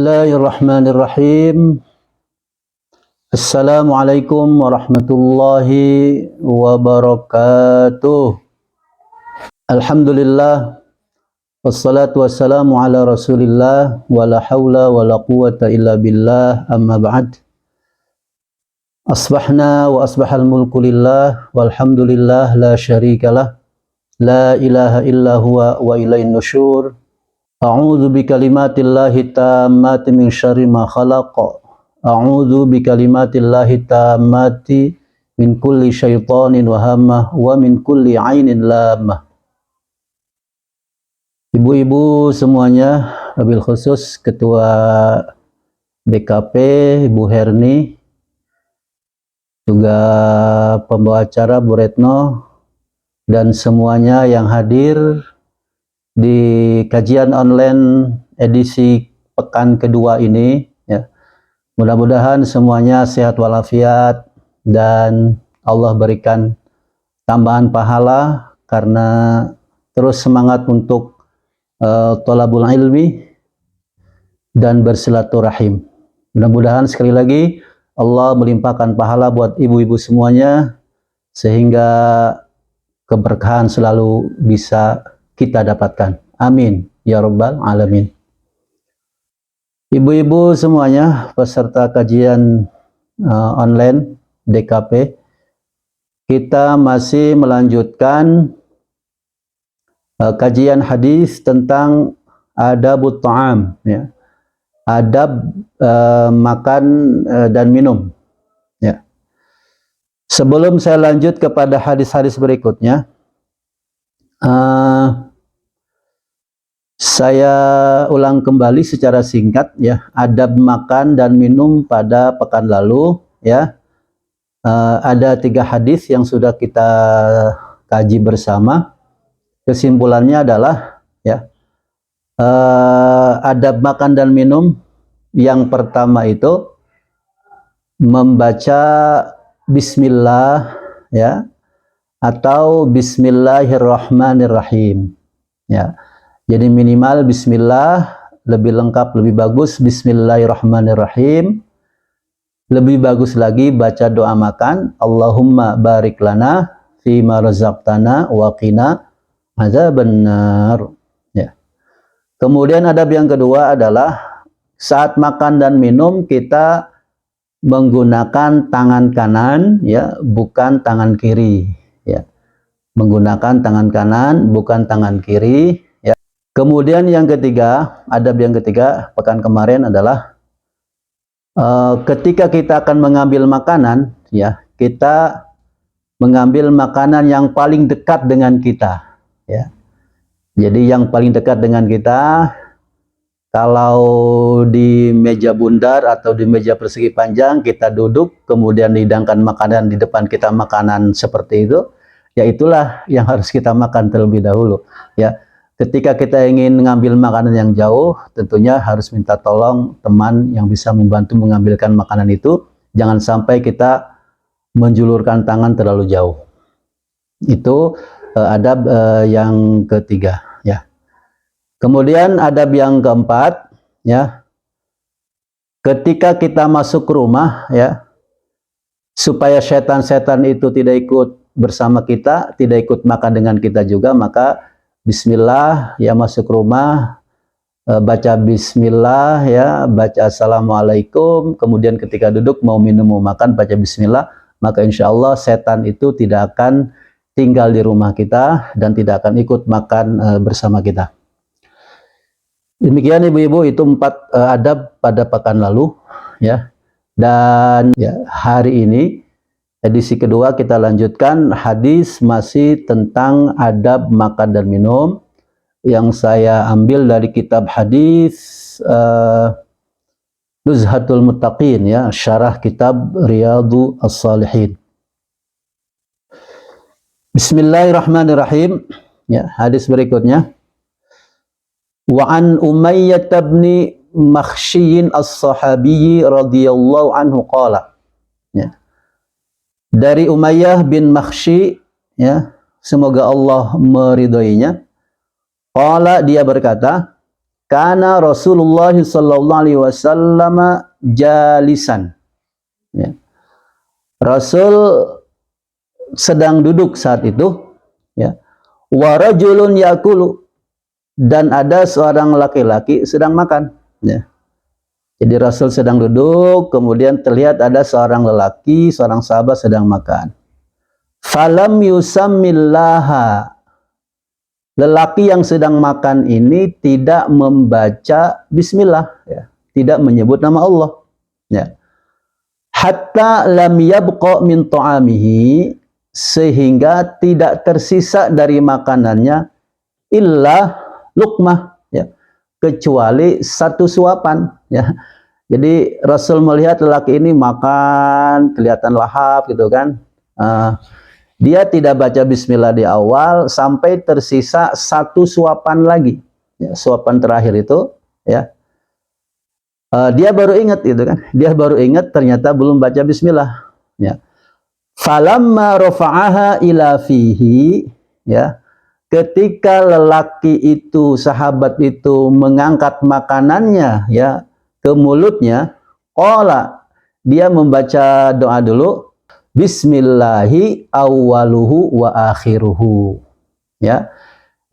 Bismillahirrahmanirrahim. Assalamualaikum warahmatullahi wabarakatuh. Alhamdulillah, wassalatu wassalamu ala rasulillah, wa la hawla wa la quwata illa billah, amma ba'd. Asbahna wa asbahal mulku lillah, walhamdulillah la syarikalah, la ilaha illa huwa wa ilahin nusyur. A'udzu bikalimatillahi tammati min syarri ma khalaq. A'udzu bikalimatillahi tammati min kulli syaitanin wa hammah wa min kulli ainin lamah. Ibu-ibu semuanya, wabil khusus Ketua DKP Ibu Herni, juga pembawa acara Bu Retno, dan semuanya yang hadir di kajian online edisi pekan kedua ini, ya. Mudah-mudahan semuanya sehat walafiat dan Allah berikan tambahan pahala karena terus semangat untuk thalabul ilmi dan bersilaturahim. Mudah-mudahan sekali lagi Allah melimpahkan pahala buat ibu-ibu semuanya sehingga keberkahan selalu bisa kita dapatkan. Amin ya rabbal alamin. Ibu-ibu semuanya peserta kajian online DKP, kita masih melanjutkan kajian hadis tentang adabut ta'am, ya. Adab makan dan minum, ya. Sebelum saya lanjut kepada hadis-hadis berikutnya, saya ulang kembali secara singkat, ya, adab makan dan minum pada pekan lalu, ya. Ada 3 hadis yang sudah kita kaji bersama. Kesimpulannya adalah, ya, adab makan dan minum yang pertama itu membaca bismillah, ya, atau bismillahirrahmanirrahim, ya. Jadi minimal bismillah, lebih lengkap, lebih bagus bismillahirrahmanirrahim. Lebih bagus lagi baca doa makan, Allahumma barik lana fima razaqtana wa qina azabannar, ya. Kemudian adab yang kedua adalah saat makan dan minum kita menggunakan tangan kanan, ya, bukan tangan kiri, ya. Menggunakan tangan kanan bukan tangan kiri, ya. Kemudian yang ketiga, adab yang ketiga pekan kemarin adalah ketika kita akan mengambil makanan, ya, kita mengambil makanan yang paling dekat dengan kita, ya. Jadi yang paling dekat dengan kita, kalau di meja bundar atau di meja persegi panjang kita duduk, kemudian dihidangkan makanan di depan kita, makanan seperti itu, ya itulah yang harus kita makan terlebih dahulu, ya. Ketika kita ingin mengambil makanan yang jauh, tentunya harus minta tolong teman yang bisa membantu mengambilkan makanan itu. Jangan sampai kita menjulurkan tangan terlalu jauh. Itu adab yang ketiga, ya. Kemudian adab yang keempat, ya, ketika kita masuk ke rumah, ya, supaya setan-setan itu tidak ikut bersama kita, tidak ikut makan dengan kita juga, maka bismillah, ya, masuk rumah, baca bismillah, ya, baca assalamualaikum, kemudian ketika duduk mau minum mau makan baca bismillah, maka insya Allah setan itu tidak akan tinggal di rumah kita dan tidak akan ikut makan bersama kita. Demikian ibu-ibu, itu 4 adab pada pekan lalu, ya. Dan, ya, hari ini edisi kedua kita lanjutkan hadis masih tentang adab makan dan minum yang saya ambil dari kitab hadis Nuzhatul Muttaqin, ya, syarah kitab Riyadhus Shalihin. Bismillahirrahmanirrahim, ya, hadis berikutnya. Wa an Umayyah bin Makhsy as-Sahabi radhiyallahu anhu qala, ya. Dari Umayyah bin Makhsy, ya, semoga Allah meridhoinya, qala, dia berkata, kana Rasulullah sallallahu alaihi wasallam jalisan. Ya. Rasul sedang duduk saat itu, ya. Wa rajulun yakulu, dan ada seorang laki-laki sedang makan, ya. Jadi Rasul sedang duduk, kemudian terlihat ada seorang lelaki, seorang sahabat sedang makan. Falam yusammillaha, lelaki yang sedang makan ini tidak membaca bismillah, ya. Tidak menyebut nama Allah, ya. Hatta lam yabqa min ta'amihi, sehingga tidak tersisa dari makanannya illa luqmah, ya, kecuali satu suapan, ya. Jadi Rasul melihat lelaki ini makan, kelihatan lahap gitu kan. Dia tidak baca bismillah di awal sampai tersisa satu suapan lagi, ya, suapan terakhir itu, ya. Dia baru ingat gitu kan. Dia baru ingat ternyata belum baca bismillah, ya. Falamma rafa'aha ila fihi, ya. Ketika lelaki itu, sahabat itu mengangkat makanannya, ya, ke mulutnya, qala, dia membaca doa dulu. Bismillahi awwaluhu wa akhiruhu, ya.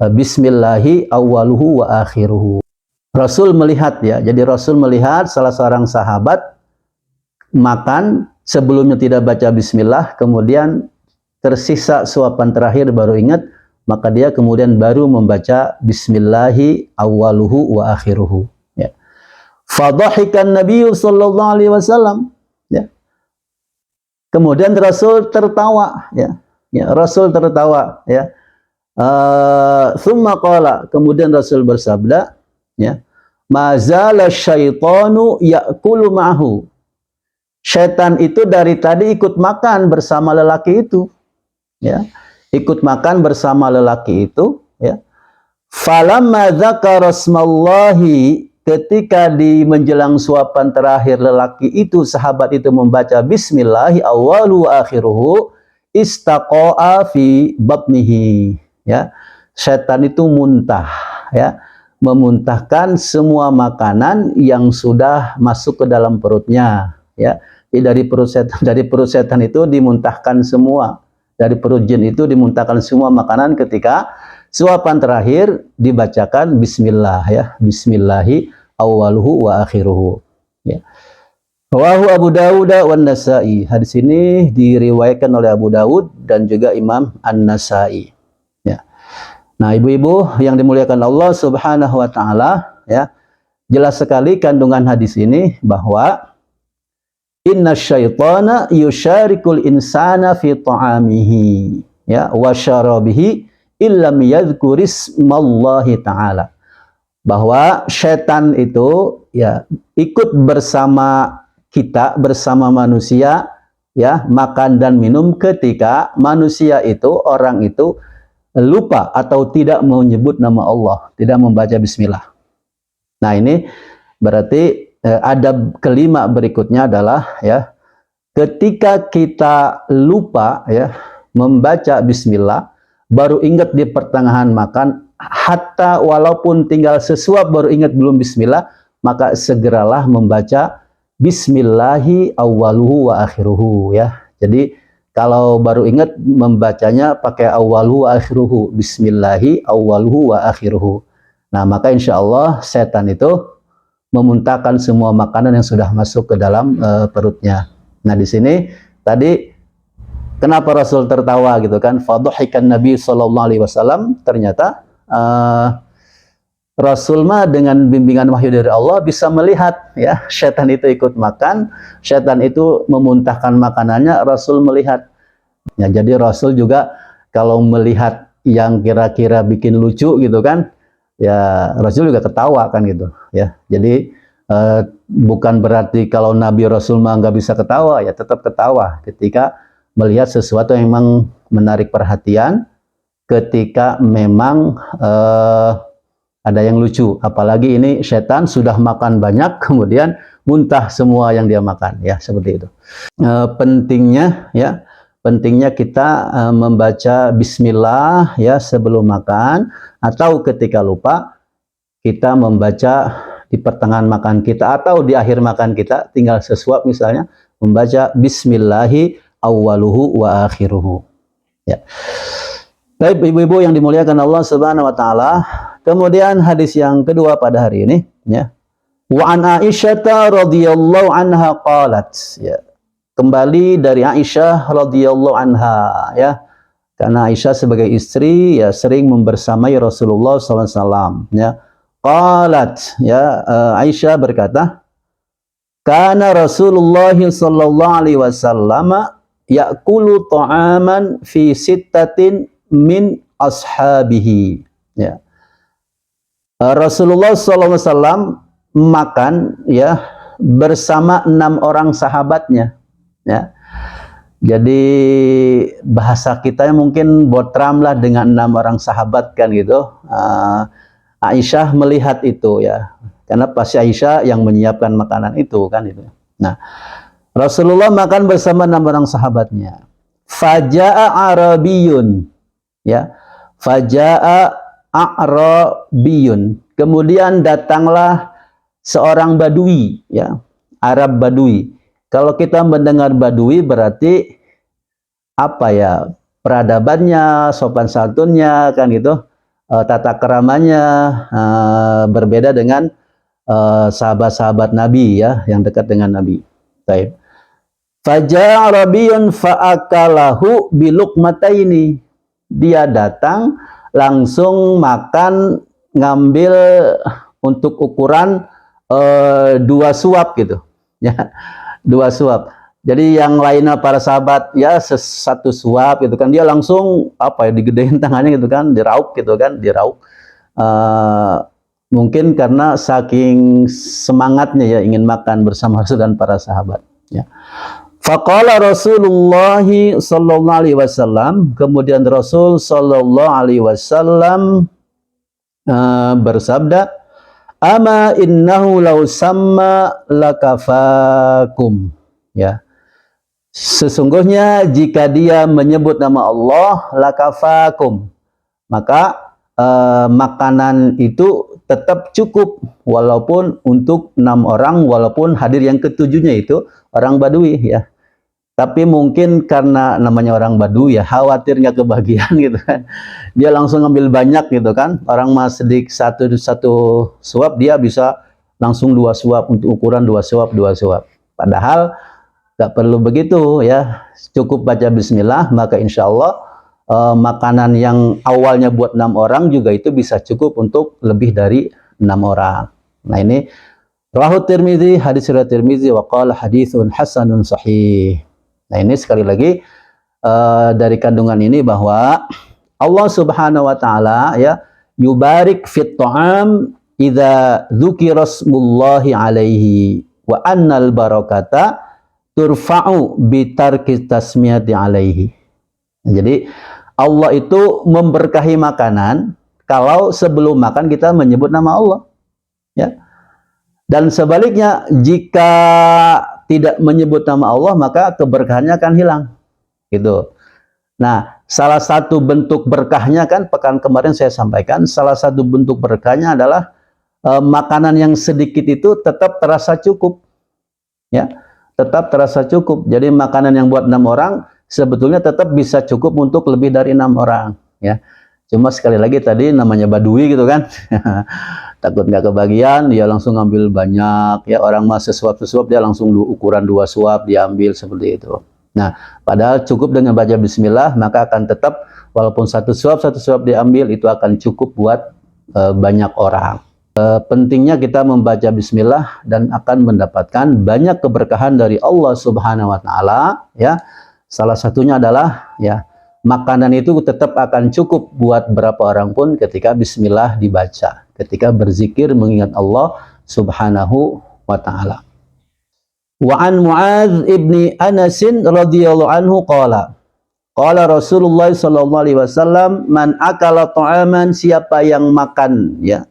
Bismillahi awwaluhu wa akhiruhu. Rasul melihat, ya. Jadi Rasul melihat salah seorang sahabat makan sebelumnya tidak baca bismillah, kemudian tersisa suapan terakhir baru ingat, maka dia kemudian baru membaca bismillahi awwaluhu wa akhiruhu, ya. Fadhahikan Nabi sallallahu alaihi wasallam, ya. Kemudian Rasul tertawa, ya. Ya, Rasul tertawa, ya. Thumma qala, kemudian Rasul bersabda, ya, mazala syaitanu ya'kulu ma'hu. Syaitan itu dari tadi ikut makan bersama lelaki itu, ya. Ikut makan bersama lelaki itu, ya. Falamma dzakara smallahi, ketika di menjelang suapan terakhir lelaki itu, sahabat itu membaca bismillahi awwalu akhiruhu, istaqa'a fi batnihi, ya. Setan itu muntah, ya, memuntahkan semua makanan yang sudah masuk ke dalam perutnya, ya. Jadi dari perut setan itu dimuntahkan semua, dari perut jin itu dimuntahkan semua makanan ketika suapan terakhir dibacakan bismillah, ya. Bismillahi awwaluhu wa akhiruhu, ya. Rawahu Abu Dawud wan Nasa'i. Hadis ini diriwayatkan oleh Abu Dawud dan juga Imam An-Nasa'i, ya. Nah, ibu-ibu yang dimuliakan Allah Subhanahu wa taala, ya. Jelas sekali kandungan hadis ini bahwa inna syaitana yusyarikul insana fi ta'amihi, ya, wa syarabihi illam yadhkurismallahi ta'ala. Bahwa setan itu, ya, ikut bersama kita, bersama manusia, ya, makan dan minum ketika manusia itu, orang itu lupa atau tidak menyebut nama Allah, tidak membaca bismillah. Nah, ini berarti adab kelima berikutnya adalah, ya, ketika kita lupa, ya, membaca bismillah, baru ingat di pertengahan makan, hatta walaupun tinggal sesuap baru ingat belum bismillah, maka segeralah membaca bismillahi awwaluhu wa akhiruhu, ya. Jadi kalau baru ingat membacanya pakai awwaluhu wa akhiruhu, bismillahi awwaluhu wa akhiruhu. Nah, maka insya Allah setan itu memuntahkan semua makanan yang sudah masuk ke dalam perutnya. Nah, di sini tadi kenapa Rasul tertawa gitu kan? Fadhahikan Nabi sallallahu alaihi wasallam, ternyata Rasul mah dengan bimbingan wahyu dari Allah bisa melihat, ya, setan itu ikut makan, setan itu memuntahkan makanannya, Rasul melihat. Ya, jadi Rasul juga kalau melihat yang kira-kira bikin lucu gitu kan, ya Rasul juga ketawa kan gitu, ya. Jadi bukan berarti kalau Nabi Rasul mah nggak bisa ketawa, ya tetap ketawa ketika melihat sesuatu yang memang menarik perhatian, ketika memang ada yang lucu. Apalagi ini setan sudah makan banyak kemudian muntah semua yang dia makan, ya, seperti itu. Pentingnya, ya, pentingnya kita membaca bismillah, ya, sebelum makan atau ketika lupa. kita membaca di pertengahan makan kita atau di akhir makan kita, tinggal sesuap misalnya, membaca Bismillahi awwaluhu wa akhiruhu. Ya. Baik ibu-ibu yang dimuliakan Allah Subhanahu wa taala, kemudian hadis yang kedua pada hari ini, ya. Wa an Aisyah radhiyallahu anha qalat, ya. Kembali dari Aisyah radhiyallahu anha, ya. Karena Aisyah sebagai istri ya sering membersamai Rasulullah SAW, ya. Qalat, ya, Aisyah berkata, kana Rasulullah sallallahu alaihi wasallam ya'kulu ta'aman fi sittatin min ashabihi, ya. Rasulullah SAW makan ya bersama 6 orang sahabatnya, ya. Jadi bahasa kita mungkin botram lah dengan 6 orang sahabat kan gitu. Aisyah melihat itu ya, karena pasti Aisyah yang menyiapkan makanan itu kan itu. Nah, Rasulullah makan bersama 6 orang sahabatnya. Faja'a Arabiyun, ya. Faja'a Arabiyun. Kemudian datanglah seorang Badui, ya, Arab Badui. Kalau kita mendengar Badui berarti apa ya? Peradabannya, sopan santunnya kan gitu. Tata keramanya berbeda dengan sahabat-sahabat Nabi ya yang dekat dengan Nabi. Baik. Faja'a Arabiyun fa'akalahu biluqmataini. Dia datang langsung makan, ngambil untuk ukuran 2 suap gitu. Ya, 2 suap. Jadi yang lainnya para sahabat ya 1 suap gitu kan, dia langsung apa ya digedein tangannya gitu kan, diraup gitu kan, diraup. Mungkin karena saking semangatnya ya ingin makan bersama Rasul dan para sahabat. Ya. Faqala Rasulullah sallallahu alaihi wasallam, kemudian Rasul sallallahu alaihi wasallam bersabda, ama innahu law samma lakafakum, ya. Sesungguhnya jika dia menyebut nama Allah, lakafakum, maka makanan itu tetap cukup walaupun untuk 6 orang, walaupun hadir yang ketujuhnya itu orang Badui ya. Tapi mungkin karena namanya orang Badui ya, khawatir nggak kebagian gitu kan, dia langsung ngambil banyak gitu kan. Orang mas sedikit satu suap, dia bisa langsung 2 suap untuk ukuran 2 suap. Padahal gak perlu begitu ya, cukup baca bismillah, maka insya Allah makanan yang awalnya buat 6 orang juga itu bisa cukup untuk lebih dari 6 orang. Nah ini rawahu Tirmizi, hadis riwayat Tirmizi, wa qala haditsun hasanun sahih. Nah ini sekali lagi dari kandungan ini bahwa Allah Subhanahu wa taala ya yubarik fit ta'am idza dzukira smullahi alaihi wa annal barakata turfa'u bitarki tasmiyati alaihi. Jadi Allah itu memberkahi makanan kalau sebelum makan kita menyebut nama Allah, ya. Dan sebaliknya jika tidak menyebut nama Allah maka keberkahannya akan hilang, gitu. Nah, salah satu bentuk berkahnya kan pekan kemarin saya sampaikan, salah satu bentuk berkahnya adalah makanan yang sedikit itu tetap terasa cukup, ya. Tetap terasa cukup. Jadi makanan yang buat 6 orang sebetulnya tetap bisa cukup untuk lebih dari 6 orang, ya. Cuma sekali lagi tadi namanya Badui gitu kan. Takut nggak kebagian, dia langsung ngambil banyak, ya. Orang mah sesuap dia langsung ukuran 2 suap diambil seperti itu. Nah, padahal cukup dengan baca bismillah maka akan tetap walaupun 1 suap diambil itu akan cukup buat banyak orang. Pentingnya kita membaca bismillah dan akan mendapatkan banyak keberkahan dari Allah Subhanahu wa taala, ya. Salah satunya adalah ya makanan itu tetap akan cukup buat berapa orang pun ketika bismillah dibaca, ketika berzikir mengingat Allah Subhanahu wa taala. Wa an Muadz ibni Anas radhiyallahu anhu qala Rasulullah sallallahu alaihi wasallam, man akala ta'aman, siapa yang makan ya,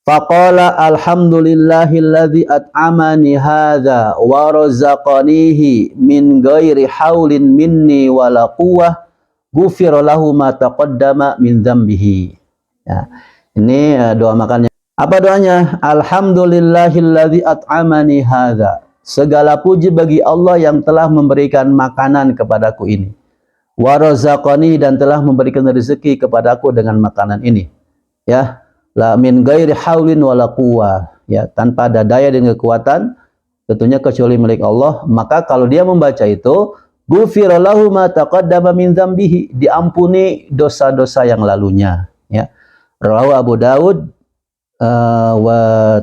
faqala alhamdulillahilladzi at'amani hadza wa razaqanihi min ghairi haulin minni wala quwwah ghufira lahu ma taqaddama min dzambihi. Ya. Ini doa makannya. Apa doanya? Alhamdulillahilladzi at'amani hadza. Segala puji bagi Allah yang telah memberikan makanan kepadaku ini. Wa razaqani, dan telah memberikan rezeki kepadaku dengan makanan ini. Ya, la min ghairi haulin wala quwwah. Ya, tanpa ada daya dan kekuatan tentunya kecuali milik Allah. Maka kalau dia membaca itu, ghufira lahu ma taqaddama min dzambihi, diampuni dosa-dosa yang lalunya. Ya. Rawahu Abu Daud wa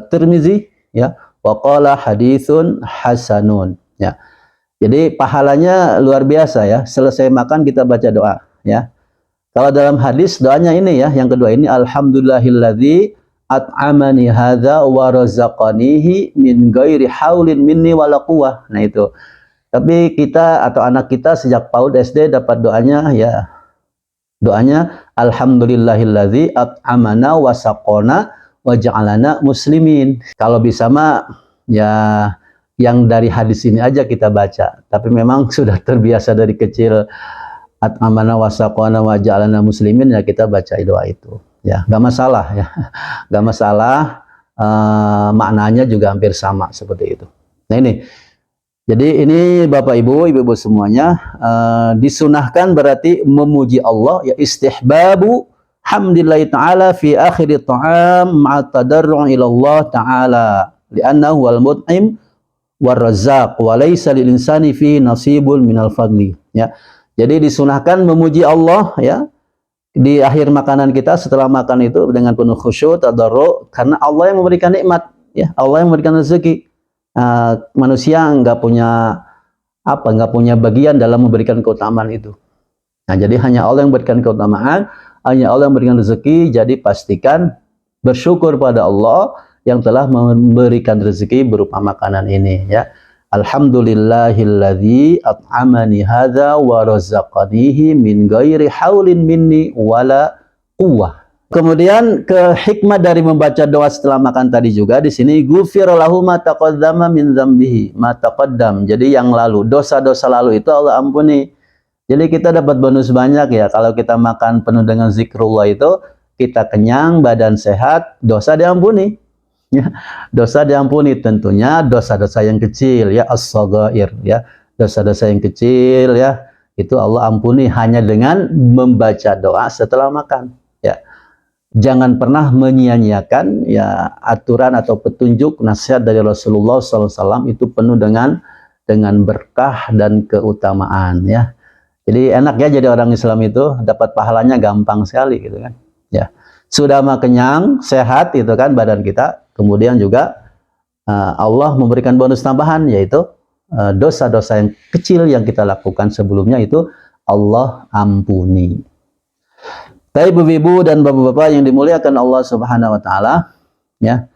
Tirmizi, ya, wa qala haditsun hasanun. Ya. Jadi pahalanya luar biasa ya. Selesai makan kita baca doa, ya. Kalau dalam hadis doanya ini ya, yang kedua ini, alhamdulillahilladzi at'amani hadza wa razaqanihi min ghairi haulin minni wala quwwah. Nah itu. Tapi kita atau anak kita sejak PAUD SD dapat doanya ya. Doanya alhamdulillahilladzi at'amana wa saqona wa ja'alana muslimin. Kalau bisa mah ya yang dari hadis ini aja kita baca. Tapi memang sudah terbiasa dari kecil at'amana wa saqona wa ja'alana muslimin, ya kita baca doa itu. Ya, nggak masalah ya. Nggak masalah, maknanya juga hampir sama seperti itu. Nah ini. Jadi ini Bapak Ibu, Ibu-ibu semuanya, disunahkan berarti memuji Allah, ya, istihbabu hamdillahi ta'ala fi akhir ta'am ma'a tadarru' ila Allah ta'ala li'annahu wal mut'im war razzaq wa laysa lil insani fi nasibun minal fadli, ya. Jadi disunahkan memuji Allah ya di akhir makanan kita, setelah makan itu dengan penuh khusyuk, tadarru', karena Allah yang memberikan nikmat, ya, Allah yang memberikan rezeki. Manusia nggak punya bagian dalam memberikan keutamaan itu. Nah, jadi hanya Allah yang memberikan keutamaan, hanya Allah yang memberikan rezeki. Jadi pastikan bersyukur pada Allah yang telah memberikan rezeki berupa makanan ini, ya. Alhamdulillahilladzi at'amani hadza wa razaqanihi min ghairi haulin minni wala quwwah. Kemudian ke hikmah dari membaca doa setelah makan tadi juga di sini, ghufira lahu ma taqaddama min dzambihi, ma taqaddam. Jadi yang lalu, dosa-dosa lalu itu Allah ampuni. Jadi kita dapat bonus banyak ya kalau kita makan penuh dengan zikrullah itu, kita kenyang, badan sehat, dosa diampuni. Ya, dosa diampuni, tentunya dosa-dosa yang kecil ya, as-shaghair ya. Dosa-dosa yang kecil ya, itu Allah ampuni hanya dengan membaca doa setelah makan, ya. Jangan pernah menyia-nyiakan ya aturan atau petunjuk nasihat dari Rasulullah SAW, itu penuh dengan berkah dan keutamaan, ya. Jadi enak ya jadi orang Islam itu, dapat pahalanya gampang sekali gitu kan, ya. Sudah mah kenyang, sehat itu kan badan kita, kemudian juga Allah memberikan bonus tambahan, yaitu dosa-dosa yang kecil yang kita lakukan sebelumnya itu Allah ampuni. Tapi ibu-ibu dan bapak-bapak yang dimuliakan Allah Subhanahu wa taala, ya.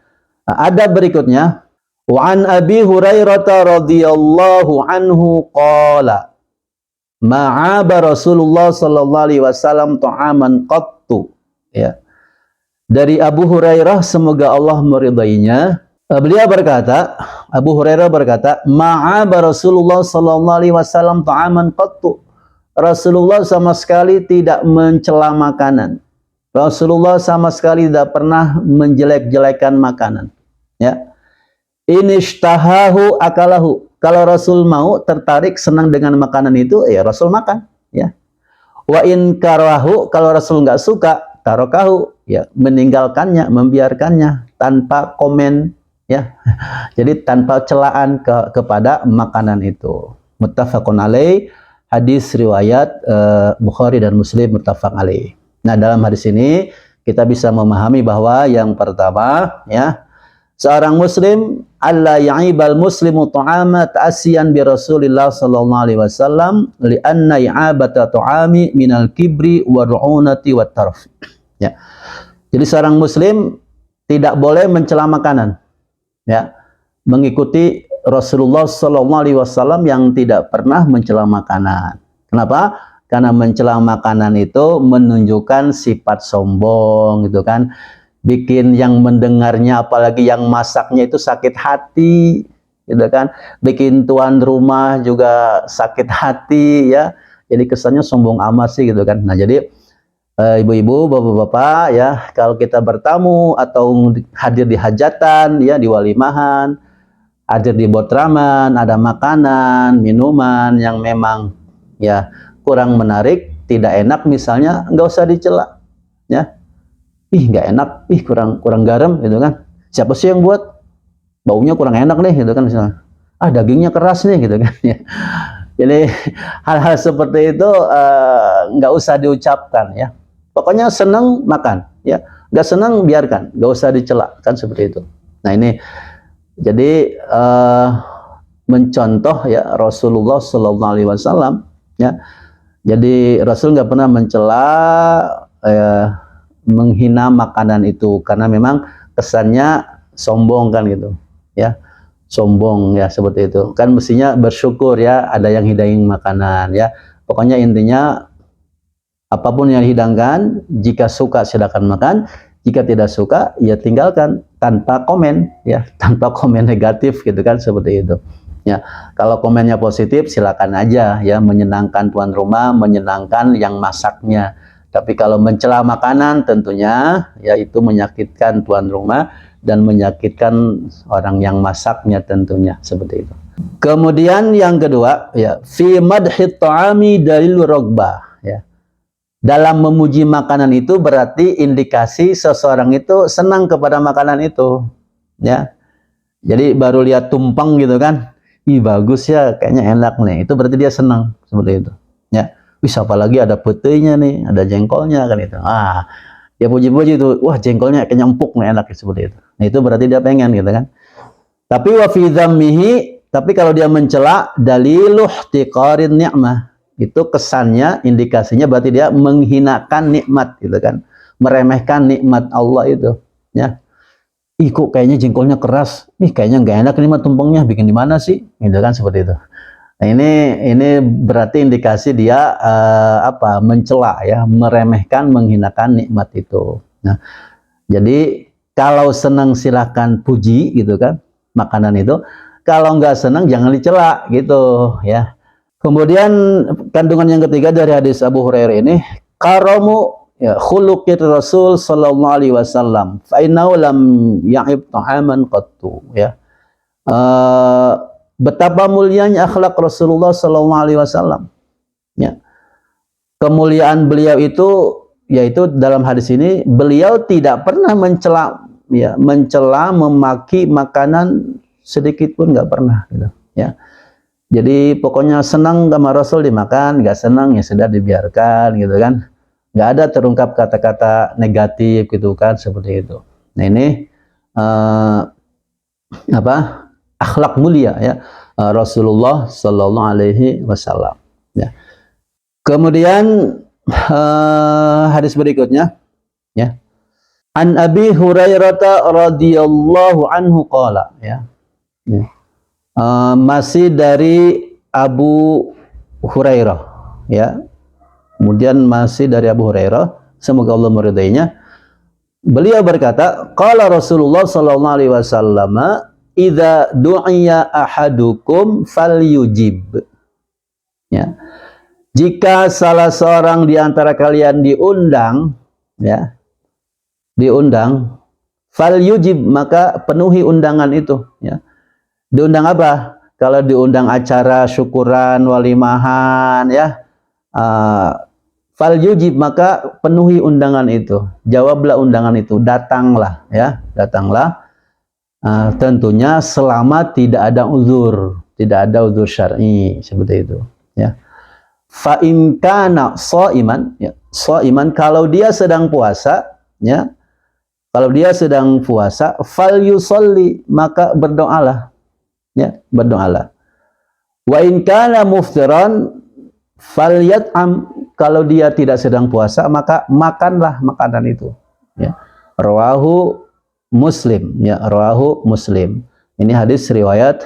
Ada berikutnya, wa an Abi Hurairah radhiyallahu anhu qala ma'aba Rasulullah sallallahu alaihi wasallam ta'aman qattu, ya. Dari Abu Hurairah, semoga Allah meridainya, beliau berkata, Abu Hurairah berkata, ma'aba Rasulullah sallallahu alaihi wasallam ta'aman qattu. Rasulullah sama sekali tidak mencela makanan. Rasulullah sama sekali tidak pernah menjelek-jelekan makanan, ya. Inishtahahu akalahu. Kalau Rasul mau, tertarik, senang dengan makanan itu, ya Rasul makan, ya. Wa in karahu, kalau Rasul nggak suka, tarokahu, ya, meninggalkannya, membiarkannya tanpa komen, ya. Jadi tanpa celaan kepada makanan itu. Muttafaqun alaih. Hadis riwayat Bukhari dan Muslim, muttafaq alaih. Nah, dalam hadis ini kita bisa memahami bahwa yang pertama, ya, seorang muslim alla ya'ibal muslimu ta'ama ta'asiyan bi Rasulillah sallallahu alaihi wasallam li'anna i'abata ta'ami minal kibri wa ru'unati wat tarf. Ya. Jadi seorang muslim tidak boleh mencela makanan, ya. Mengikuti Rasulullah sallallahu alaihi wasallam yang tidak pernah mencela makanan. Kenapa? Karena mencela makanan itu menunjukkan sifat sombong gitu kan. Bikin yang mendengarnya, apalagi yang masaknya itu sakit hati gitu kan. Bikin tuan rumah juga sakit hati, ya. Jadi kesannya sombong amat sih gitu kan. Nah, jadi ibu-ibu, bapak-bapak ya, kalau kita bertamu atau hadir di hajatan ya, di walimahan, hadir di botraman, ada makanan, minuman yang memang ya kurang menarik, tidak enak misalnya, nggak usah dicela ya. Ih, nggak enak, ih kurang garam gitu kan. Siapa sih yang buat? Baunya kurang enak nih gitu kan misalnya. Ah, dagingnya keras nih gitu kan ya. Jadi hal-hal seperti itu nggak usah diucapkan ya. Pokoknya senang makan ya, nggak senang biarkan, nggak usah dicela kan seperti itu. Nah ini jadi mencontoh ya Rasulullah Shallallahu Alaihi Wasallam ya. Jadi Rasul nggak pernah mencela, menghina makanan itu karena memang kesannya sombong kan gitu ya. Sombong ya seperti itu kan, mestinya bersyukur ya ada yang hidayin makanan ya. Pokoknya intinya apapun yang dihidangkan, jika suka silakan makan, jika tidak suka ya tinggalkan tanpa komen ya, tanpa komen negatif gitu kan seperti itu ya. Kalau komennya positif silakan aja ya, menyenangkan tuan rumah, menyenangkan yang masaknya. Tapi kalau mencela makanan tentunya ya itu menyakitkan tuan rumah dan menyakitkan orang yang masaknya tentunya seperti itu. Kemudian yang kedua ya, fi madhit ta'ami dalil rogbah ya. Dalam memuji makanan itu berarti indikasi seseorang itu senang kepada makanan itu ya. Jadi baru lihat tumpeng gitu kan, ih bagus ya, kayaknya enak nih, itu berarti dia senang seperti itu ya. Wih, apalagi ada petenya nih, ada jengkolnya kan itu. Ah, dia puji-puji itu, wah jengkolnya kayaknya empuk nih, enak seperti itu. Nah, itu berarti dia pengen gitu kan. Tapi wa fi dzammihi, tapi kalau dia mencela, daliluh tiqarin ni'mah. Itu kesannya, indikasinya berarti dia menghinakan nikmat gitu kan. Meremehkan nikmat Allah itu ya. Ih kok kayaknya jengkolnya keras. Ih kayaknya nggak enak nih tumpengnya, bikin di mana sih? Gitu kan seperti itu. Nah, ini berarti indikasi dia mencela ya, meremehkan, menghinakan nikmat itu. Nah, jadi kalau senang silahkan puji gitu kan makanan itu. Kalau nggak senang jangan dicela gitu ya. Kemudian kandungan yang ketiga dari hadis Abu Hurairah ini, karamu ya khuluqir Rasul sallallahu alaihi wasallam fa innahu lam ya'ib ta'aman qattu ya. Betapa mulianya akhlak Rasulullah sallallahu alaihi wasallam ya. Kemuliaan beliau itu yaitu dalam hadis ini beliau tidak pernah mencela ya, mencela memaki makanan sedikit pun nggak pernah gitu ya. Jadi pokoknya senang sama Rasul dimakan, nggak senang ya sudah dibiarkan gitu kan. Nggak ada terungkap kata-kata negatif gitu kan seperti itu. Nah ini akhlak mulia ya Rasulullah Sallallahu Alaihi Wasallam ya. Kemudian hadis berikutnya ya, an Abi Hurairah radhiyallahu anhu qala ya, ya. Masih dari Abu Hurairah ya. Kemudian masih dari Abu Hurairah, semoga Allah meridainya. Beliau berkata, qala Rasulullah sallallahu alaihi wasallam, idza du'iya ahadukum falyujib. Ya. Jika salah seorang di antara kalian diundang ya, diundang, falyujib, maka penuhi undangan itu ya. Diundang apa? Kalau diundang acara syukuran, walimahan ya, falyujib, maka penuhi undangan itu, jawablah undangan itu, datanglah ya, datanglah. Tentunya selama tidak ada uzur syar'i seperti itu ya. Fa in kana shaiman ya, shaiman kalau dia sedang puasa ya, kalau dia sedang puasa, falyusolli, maka berdoalah ya, berdoalah. Wa in kana muftiran falyat'am, kalau dia tidak sedang puasa maka makanlah makanan itu ya. Rawahu Muslim ya, rawahu Muslim. Ini hadis riwayat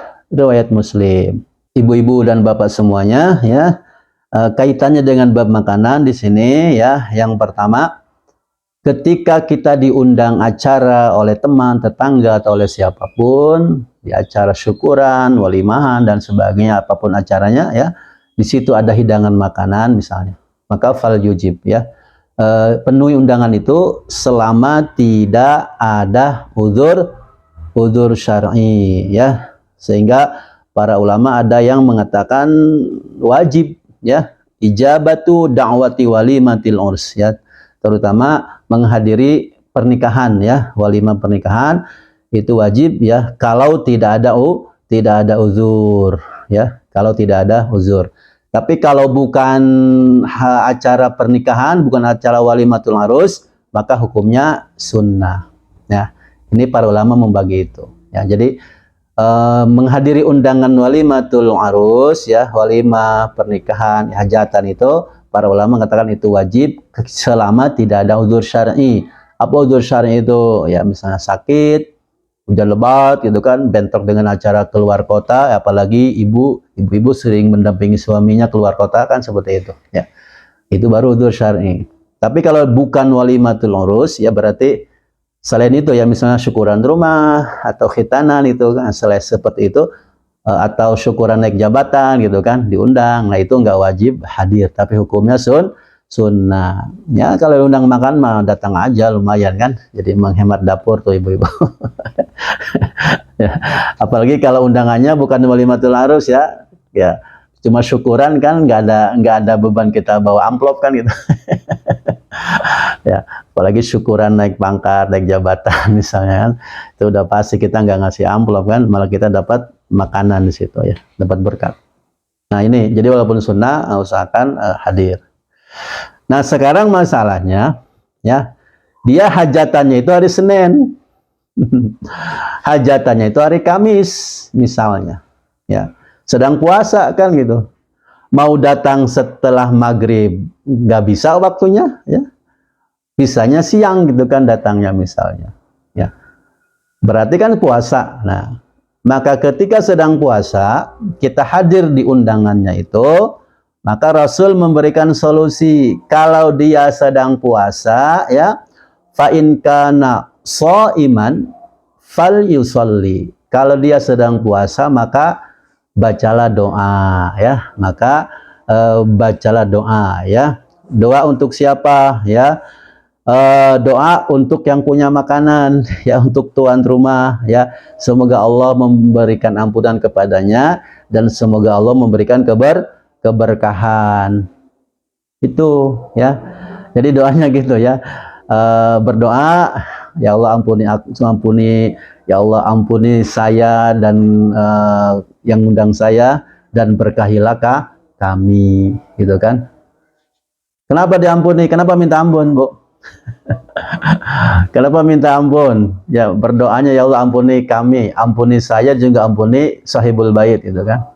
Muslim. Ibu-ibu dan bapak semuanya ya, kaitannya dengan bab makanan di sini ya. Yang pertama, ketika kita diundang acara oleh teman, tetangga atau oleh siapapun, di acara syukuran, walimahan dan sebagainya, apapun acaranya ya, di situ ada hidangan makanan misalnya, maka falyujib ya, penuhi undangan itu selama tidak ada udzur syar'i, ya. Sehingga para ulama ada yang mengatakan wajib, ya, ijabatu da'wati walimatil urs, ya, terutama menghadiri pernikahan, ya, walimah pernikahan itu wajib, ya, kalau tidak ada uzur, ya, kalau tidak ada uzur. Tapi kalau bukan acara pernikahan, bukan acara walimatul arus, maka hukumnya sunnah. Ya, ini para ulama membagi itu. Ya, jadi menghadiri undangan walimatul arus, ya, walimah pernikahan, hajatan itu, para ulama mengatakan itu wajib selama tidak ada uzur syar'i. Apa uzur syar'i itu? Ya, misalnya sakit, hujan lebat gitu kan, bentrok dengan acara keluar kota, apalagi ibu-ibu sering mendampingi suaminya keluar kota kan, seperti itu, ya. Itu baru udzur syar'i. Tapi kalau bukan walimatul urus, ya berarti selain itu, ya, misalnya syukuran rumah atau khitanan itu kan, selain seperti itu, atau syukuran naik jabatan gitu kan, diundang, nah itu nggak wajib hadir, tapi hukumnya sunnah. Ya, kalau undang makan mah datang aja, lumayan kan, jadi menghemat dapur tuh ibu-ibu. Ya, apalagi kalau undangannya bukan walimatul arus, ya, ya cuma syukuran kan, nggak ada beban kita bawa amplop kan gitu. Ya, apalagi syukuran naik pangkat, naik jabatan misalnya kan, itu udah pasti kita nggak ngasih amplop kan, malah kita dapat makanan di situ, ya, dapat berkat. Nah ini, jadi walaupun sunnah usahakan hadir. Nah sekarang masalahnya, ya, dia hajatannya itu hari Senin, hajatannya itu hari Kamis misalnya, ya, sedang puasa kan gitu, mau datang setelah maghrib nggak bisa waktunya, ya, bisanya siang gitu kan datangnya misalnya, ya, berarti kan puasa. Nah, maka ketika sedang puasa kita hadir di undangannya itu, maka Rasul memberikan solusi. Kalau dia sedang puasa, ya, fa in kana shaiman fal yusolli. Kalau dia sedang puasa maka bacalah doa, ya, maka bacalah doa, ya. Doa untuk siapa, ya? Doa untuk yang punya makanan, ya, untuk tuan rumah, ya, semoga Allah memberikan ampunan kepadanya dan semoga Allah memberikan keberkahan. Itu, ya, jadi doanya gitu, ya, berdoa, ya Allah ya Allah ampuni saya dan yang undang saya, dan berkahilah kami, gitu kan. Kenapa diampuni? Kenapa minta ampun, Bu? Kenapa minta ampun? Ya, berdoanya, ya Allah ampuni kami, ampuni saya, juga ampuni sahibul bait, gitu kan.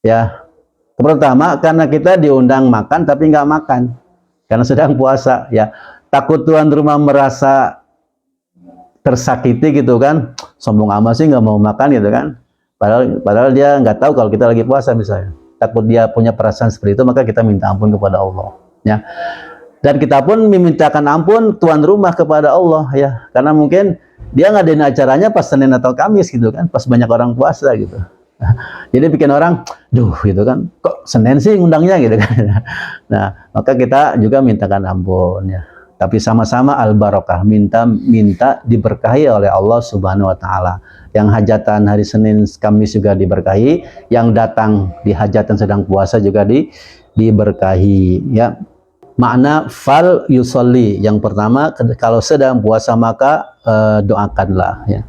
Ya, pertama karena kita diundang makan tapi nggak makan karena sedang puasa, ya, takut tuan rumah merasa tersakiti gitu kan, sombong amat sih nggak mau makan gitu kan, padahal dia nggak tahu kalau kita lagi puasa misalnya, takut dia punya perasaan seperti itu, maka kita minta ampun kepada Allah, ya. Dan kita pun memintakan ampun tuan rumah kepada Allah, ya, karena mungkin dia ngadain acaranya pas Senin atau Kamis gitu kan, pas banyak orang puasa gitu. Jadi bikin orang, duh gitu kan, kok Senin sih ngundangnya gitu kan. Nah, maka kita juga mintakan ampun, ya. Tapi sama-sama al-barakah, minta diberkahi oleh Allah Subhanahu wa taala. Yang hajatan hari Senin Kamis juga diberkahi, yang datang di hajatan sedang puasa juga diberkahi, ya. Makna fal yusolli, yang pertama, kalau sedang puasa maka doakanlah, ya.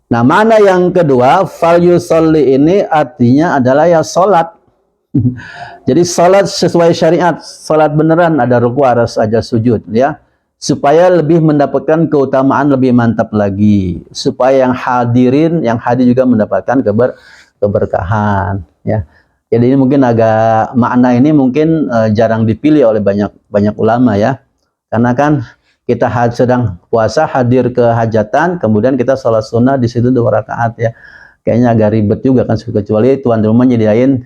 Nah, mana yang kedua, fal yusolli ini artinya adalah ya sholat. Jadi sholat sesuai syariat, sholat beneran, ada ruku, harus ada sujud, ya, supaya lebih mendapatkan keutamaan lebih mantap lagi, supaya yang hadir juga mendapatkan keberkahan, ya. Jadi ini mungkin agak, makna ini mungkin jarang dipilih oleh banyak ulama, ya, karena kan kita sedang puasa hadir ke hajatan, kemudian kita sholat sunnah di situ 2 rakaat, ya, kayaknya agak ribet juga kan, kecuali tuan rumah nyediain,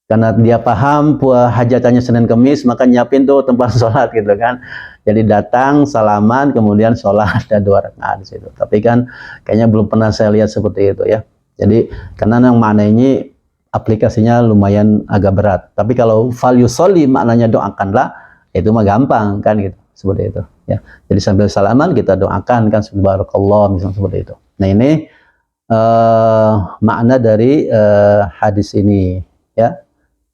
karena dia paham hajatannya Senin Kamis, maka nyiapin tuh tempat sholat gitu kan, jadi datang salaman kemudian sholat dan 2 rakaat di situ. Tapi kan kayaknya belum pernah saya lihat seperti itu, ya. Jadi karena yang makna ini aplikasinya lumayan agak berat. Tapi kalau fal yusolli maknanya doakanlah, itu mah gampang kan gitu, seperti itu ya. Jadi sambil salaman kita doakan kan, subhanakallah misalnya seperti itu. Nah ini makna dari hadis ini ya,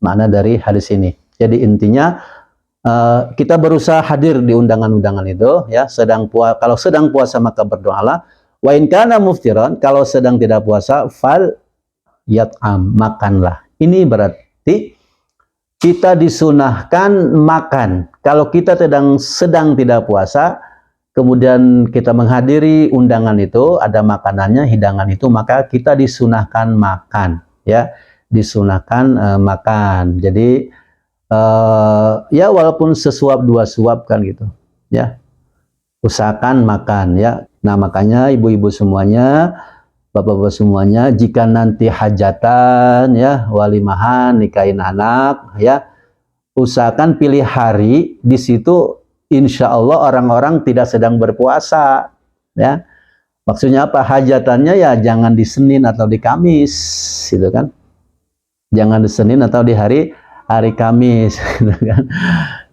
makna dari hadis ini. Jadi intinya kita berusaha hadir di undangan-undangan itu ya. Kalau sedang puasa maka berdoalah. Wa in kana muftiran, kalau sedang tidak puasa fal yat'am, makanlah. Ini berarti kita disunahkan makan. Kalau kita sedang tidak puasa, kemudian kita menghadiri undangan itu, ada makanannya, hidangan itu, maka kita disunahkan makan ya, disunahkan makan. Jadi ya walaupun sesuap dua suap kan gitu ya, usahakan makan ya. Nah makanya ibu-ibu semuanya, bapak-bapak semuanya, jika nanti hajatan ya, walimahan, nikahin anak ya, usahakan pilih hari di situ insya Allah orang-orang tidak sedang berpuasa ya. Maksudnya apa? Hajatannya ya jangan di Senin atau di Kamis gitu kan, jangan di Senin atau di hari Kamis gitu kan.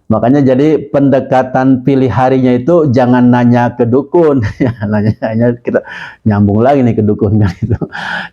Makanya jadi pendekatan pilih harinya itu jangan nanya ke dukun ya, nanya kita nyambung lagi nih ke dukun kan itu.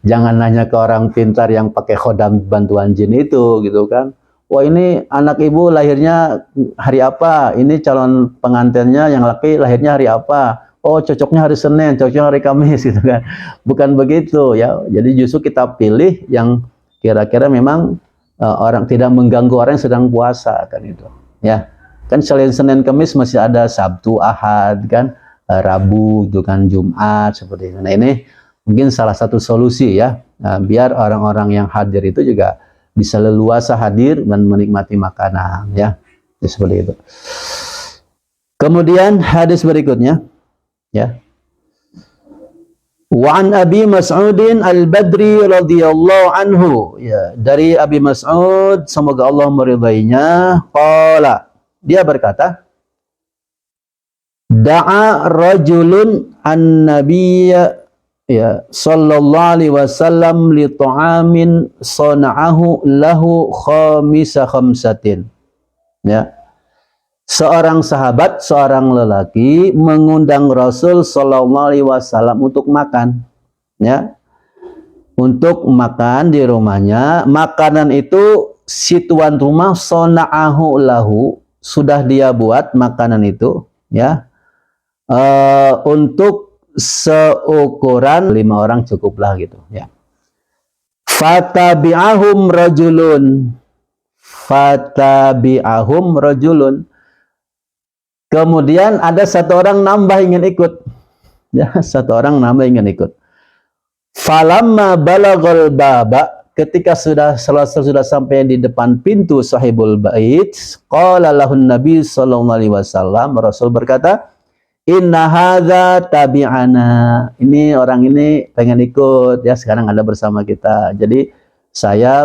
Jangan nanya ke orang pintar yang pakai khodam bantuan jin itu gitu kan. Wah ini anak ibu lahirnya hari apa? Ini calon pengantinnya yang laki lahirnya hari apa? Oh cocoknya hari Senin, cocoknya hari Kamis gitu kan. Bukan begitu ya. Jadi justru kita pilih yang kira-kira memang orang tidak mengganggu orang yang sedang puasa kan itu. Ya, kan selain Senin Kamis masih ada Sabtu, Ahad kan, Rabu itu kan, Jumat seperti itu. Nah ini mungkin salah satu solusi ya, biar orang-orang yang hadir itu juga bisa leluasa hadir dan menikmati makanan ya, seperti itu. Kemudian hadis berikutnya ya. Wa an Abi Mas'udin Al-Badri radhiyallahu anhu, ya, dari Abi Mas'ud semoga Allah meridainya, qala, dia berkata, da'a rajulun an-nabiyya ya sallallahu alaihi wasallam li ta'amin sana'ahu lahu khamisa khamsatin ya. Seorang sahabat, seorang lelaki mengundang Rasul Sallallahu Alaihi Wasallam untuk makan, ya, untuk makan di rumahnya. Makanan itu si tuan rumah sona'ahu lahu, sudah dia buat makanan itu, ya, untuk seukuran 5 orang cukuplah gitu, ya. Fatabi'ahum rajulun. Kemudian ada satu orang nambah ingin ikut. Ya, satu orang nambah ingin ikut. Falamma balaghal baba, ketika sudah sampai di depan pintu sahibul bait, qala lahun nabi sallallahu alaihi wasallam, Rasul berkata, inna hadza tabi'ana. Ini orang ini pengen ikut ya, sekarang ada bersama kita. Jadi saya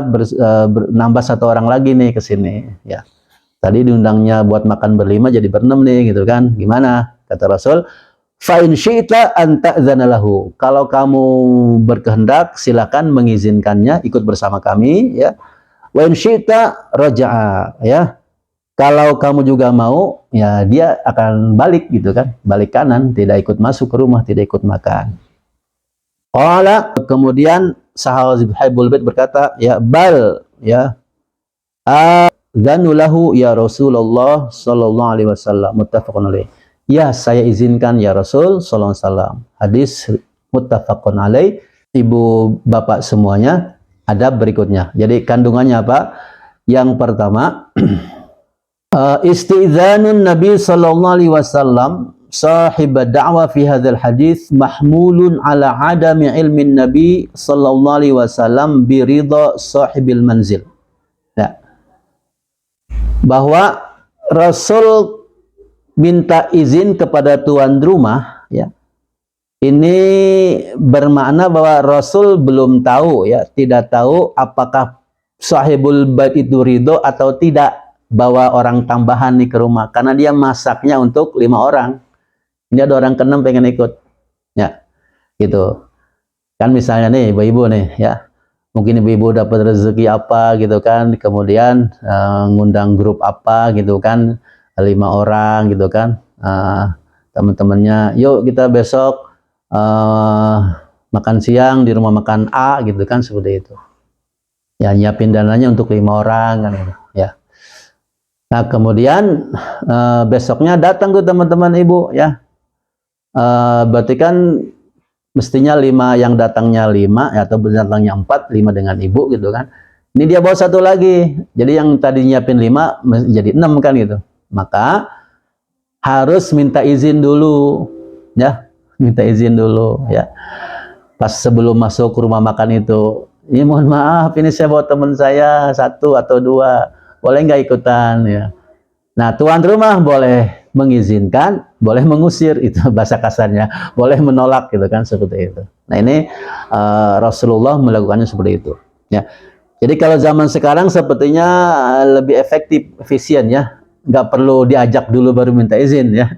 nambah satu orang lagi nih ke sini ya. Tadi diundangnya buat makan berlima jadi berenam nih gitu kan. Gimana? Kata Rasul, fa in syi'ta an ta'dzana lahu. Kalau kamu berkehendak silakan mengizinkannya ikut bersama kami ya. Wa in syi'ta raja'a ya. Kalau kamu juga mau ya dia akan balik gitu kan. Balik kanan, tidak ikut masuk ke rumah, tidak ikut makan. Qala, kemudian sahabul bait berkata, ya bal ya. Dzanulahu ya Rasulullah sallallahu alaihi wasallam, muttafaqun alaih. Ya, saya izinkan ya Rasul sallallahu alaihi wasallam. Hadis muttafaqun alaih. Ibu bapak semuanya, adab berikutnya. Jadi kandungannya apa? Yang pertama, isti'dzanun Nabi sallallahu alaihi wasallam sahib da'wa fi hadzal hadis mahmulun ala adami ilmin Nabi sallallahu alaihi wasallam bi ridha sahibil manzil. Ya. Bahwa Rasul minta izin kepada tuan rumah ya, ini bermakna bahwa Rasul belum tahu ya, tidak tahu apakah sahibul bait itu ridho atau tidak bawa orang tambahan nih ke rumah, karena dia masaknya untuk 5 orang. Ini ada orang ke-6 pengen ikut ya, gitu kan. Misalnya nih ibu-ibu nih ya, mungkin ibu-ibu dapat rezeki apa gitu kan, kemudian ngundang grup apa gitu kan, 5 orang gitu kan, teman-temannya, yuk kita besok makan siang di rumah makan A gitu kan, seperti itu ya, nyiapin dananya untuk 5 orang kan gitu, ya. Nah kemudian besoknya datang tuh teman-teman ibu ya, berarti kan mestinya 5 yang datangnya 5 ya, atau datangnya 4, 5 dengan ibu gitu kan. Ini dia bawa 1 lagi. Jadi yang tadi nyiapin 5 jadi 6 kan gitu. Maka harus minta izin dulu ya. Minta izin dulu ya. Pas sebelum masuk ke rumah makan itu, ini mohon maaf ini saya bawa teman saya 1 atau 2. Boleh nggak ikutan ya. Nah, tuan rumah boleh mengizinkan, boleh mengusir, itu bahasa kasarnya, boleh menolak gitu kan, seperti itu. Nah ini Rasulullah melakukannya seperti itu. Ya, jadi kalau zaman sekarang sepertinya lebih efektif, efisien ya, nggak perlu diajak dulu baru minta izin ya.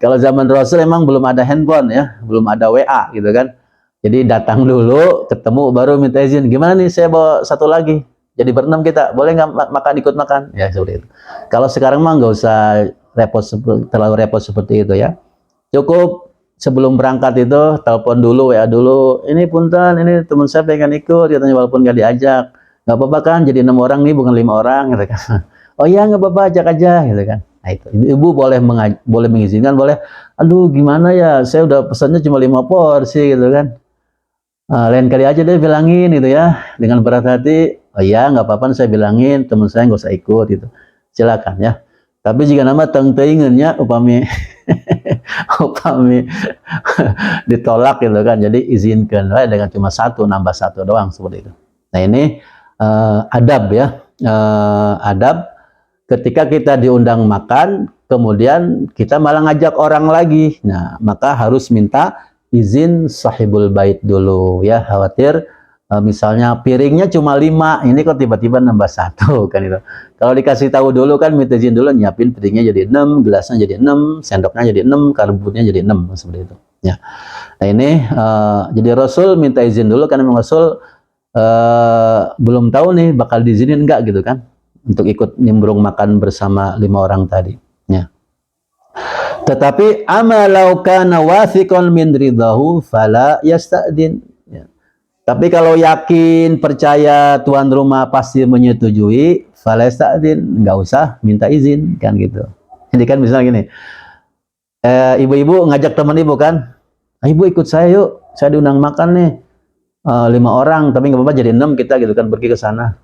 Kalau zaman Rasul emang belum ada handphone ya, belum ada WA gitu kan. Jadi datang dulu, ketemu baru minta izin. Gimana nih saya bawa 1 lagi? Jadi berenam kita, boleh nggak makan ikut makan? Ya seperti itu. Kalau sekarang mah nggak usah terlalu repot seperti itu ya. Cukup sebelum berangkat itu telepon dulu, WA dulu. Ini punten, ini teman saya pengen ikut, katanya walaupun nggak diajak. Nggak apa-apa kan? Jadi 6 orang nih bukan 5 orang, gitu kan. Oh iya nggak apa-apa, ajak aja, gitu kan. Nah itu, ibu boleh mengizinkan, boleh. Aduh gimana ya? Saya udah pesannya cuma 5 porsi, gitu kan. Lain kali aja deh bilangin gitu ya, dengan berat hati. Oh iya nggak apa-apa, saya bilangin teman saya nggak usah ikut gitu, silakan ya. Tapi jika nama tengteingannya upami upami ditolak gitu kan, jadi izinkan dengan cuma 1, nambah 1 doang seperti itu. Nah ini adab ya, adab ketika kita diundang makan kemudian kita malah ngajak orang lagi. Nah maka harus minta izin sahibul bait dulu ya, khawatir misalnya piringnya cuma 5, ini kok tiba-tiba nambah 1 kan itu. Kalau dikasih tahu dulu kan, minta izin dulu, nyiapin piringnya jadi 6, gelasnya jadi 6, sendoknya jadi 6, karbutnya jadi 6 seperti itu ya. Nah ini jadi Rasul minta izin dulu karena Rasul belum tahu nih bakal diizinin enggak gitu kan, untuk ikut nimbrung makan bersama 5 orang tadi ya. Tetapi amalau kana wathiqan min ridahu fala yasta'din ya. Tapi kalau yakin percaya tuan rumah pasti menyetujui, fala yasta'din, enggak usah minta izin kan gitu. Jadi kan misalnya gini, ibu-ibu ngajak teman ibu kan, ibu ikut saya yuk, saya diundang makan nih 5 orang, tapi nggak apa-apa jadi 6 kita gitu kan, pergi ke sana.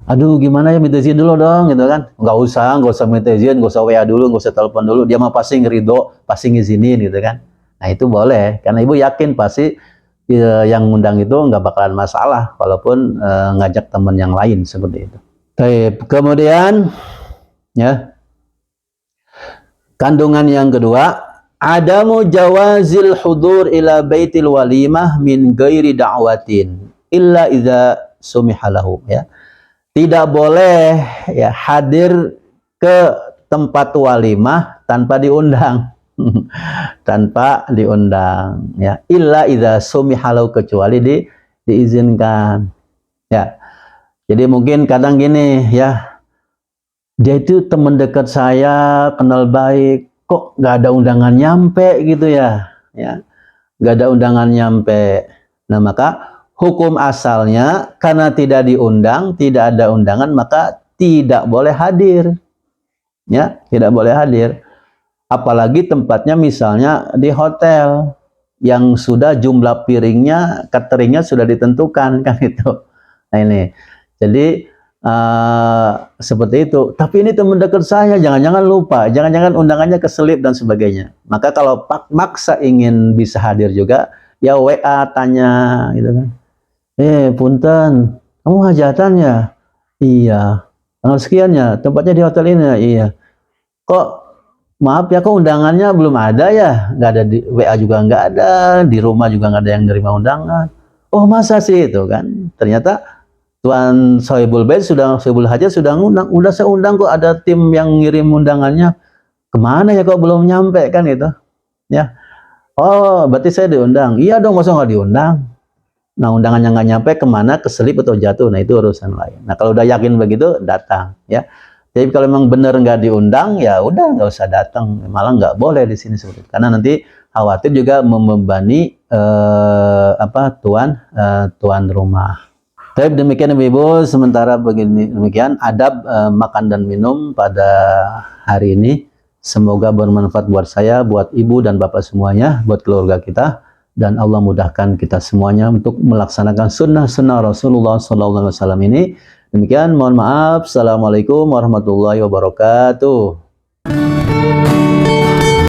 Aduh gimana ya, minta izin dulu dong gitu kan. Nggak usah minta izin, nggak usah WA dulu, nggak usah telepon dulu, dia mah pasti ngerido, pasti ngizinin gitu kan. Nah itu boleh, karena ibu yakin pasti yang ngundang itu nggak bakalan masalah walaupun ngajak teman yang lain seperti itu. Baik, kemudian ya, kandungan yang kedua, adamu jawazil hudur ila baitil walimah min ghairi da'watin illa idza sumihalahu ya. Tidak boleh ya hadir ke tempat walimah tanpa diundang. Tanpa diundang ya, illa idza sumihalau, kecuali diizinkan ya. Jadi mungkin kadang gini ya, dia itu teman dekat saya, kenal baik, kok nggak ada undangan nyampe gitu ya, nggak ada undangan nyampe. Nah maka hukum asalnya karena tidak diundang, tidak ada undangan, maka tidak boleh hadir ya, tidak boleh hadir. Apalagi tempatnya misalnya di hotel yang sudah jumlah piringnya, cateringnya sudah ditentukan kan itu. Nah ini, jadi seperti itu. Tapi ini teman dekat saya, jangan-jangan lupa, jangan-jangan undangannya keselip dan sebagainya. Maka kalau maksa ingin bisa hadir juga, ya WA tanya gitu kan. Punten, kamu hajatan ya? Iya. Tanggal sekian ya, tempatnya di hotel ini ya? Iya. Kok maaf ya, kok undangannya belum ada ya? Nggak ada di WA juga, nggak ada, di rumah juga nggak ada yang nerima undangan. Oh masa sih itu kan? Ternyata Tuan Sohibul Bait Sohibul Hajat sudah ngundang, udah saya undang kok, ada tim yang ngirim undangannya. Kemana ya kok belum nyampe kan itu? Ya. Oh berarti saya diundang. Iya dong, masa nggak diundang? Nah undangannya nggak nyampe, kemana, keselip atau jatuh, nah itu urusan lain. Nah kalau udah yakin begitu, datang ya. Jadi kalau memang benar nggak diundang, ya udah nggak usah datang, malah nggak boleh di sini seperti itu. Karena nanti khawatir juga membebani tuan rumah. Tapi demikian Ibu, sementara begini demikian adab makan dan minum pada hari ini. Semoga bermanfaat buat saya, buat Ibu dan Bapak semuanya, buat keluarga kita, dan Allah mudahkan kita semuanya untuk melaksanakan sunnah-sunnah Rasulullah SAW ini. Demikian, mohon maaf. Assalamualaikum warahmatullahi wabarakatuh.